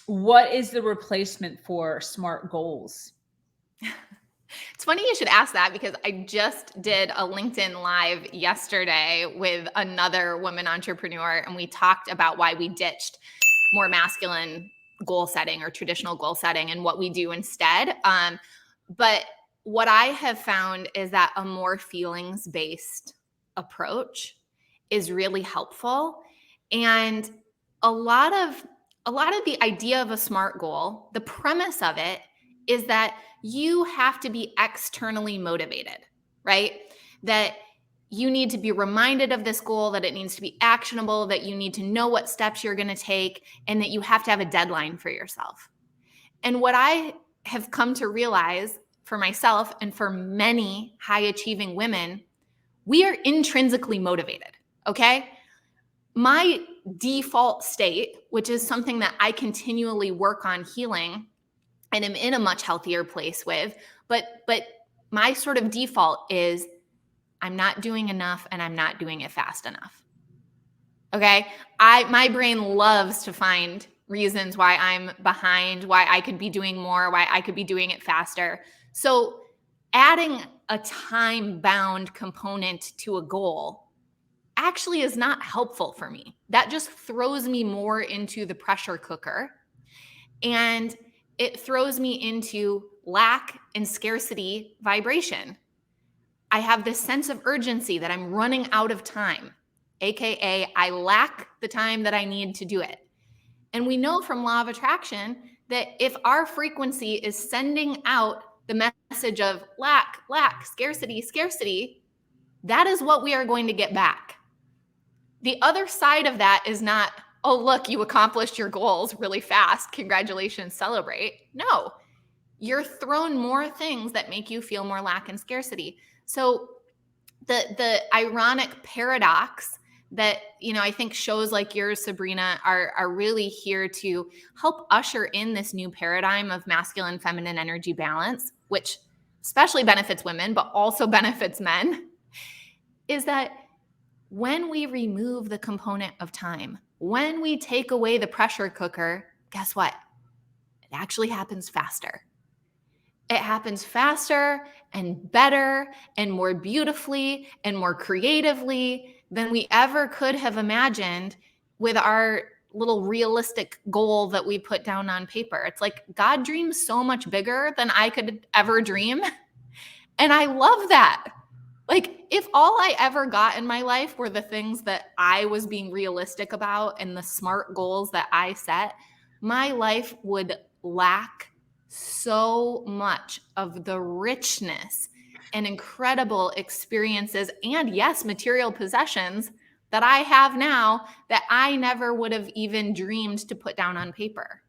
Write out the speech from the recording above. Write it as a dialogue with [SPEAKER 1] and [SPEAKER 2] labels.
[SPEAKER 1] What is the replacement for SMART goals?
[SPEAKER 2] It's funny you should ask that because I just did a LinkedIn Live yesterday with another woman entrepreneur, and we talked about why we ditched more masculine goal setting or traditional goal setting and what we do instead. But what I have found is that a more feelings-based approach is really helpful. And a lot of the idea of a SMART goal, the premise of it is that you have to be externally motivated, right? That you need to be reminded of this goal, that it needs to be actionable, that you need to know what steps you're going to take, and that you have to have a deadline for yourself. And what I have come to realize for myself and for many high achieving women, we are intrinsically motivated, okay? My default state, which is something that I continually work on healing and am in a much healthier place with, but my sort of default is I'm not doing enough and I'm not doing it fast enough. Okay? My brain loves to find reasons why I'm behind, why I could be doing more, why I could be doing it faster. So adding a time-bound component to a goal actually is not helpful for me. That just throws me more into the pressure cooker, and it throws me into lack and scarcity vibration. I have this sense of urgency that I'm running out of time, AKA I lack the time that I need to do it. And we know from law of attraction that if our frequency is sending out the message of lack, scarcity, scarcity, that is what we are going to get back. The other side of that is not, oh, look, you accomplished your goals really fast. Congratulations, celebrate. No, you're thrown more things that make you feel more lack and scarcity. So the ironic paradox that, I think shows like yours, Sabrina, are really here to help usher in this new paradigm of masculine, feminine energy balance, which especially benefits women, but also benefits men, is that when we remove the component of time, when we take away the pressure cooker, guess what? It actually happens faster. It happens faster and better and more beautifully and more creatively than we ever could have imagined with our little realistic goal that we put down on paper. It's like God dreams so much bigger than I could ever dream. And I love that. Like, if all I ever got in my life were the things that I was being realistic about and the SMART goals that I set, my life would lack so much of the richness and incredible experiences and, yes, material possessions that I have now that I never would have even dreamed to put down on paper.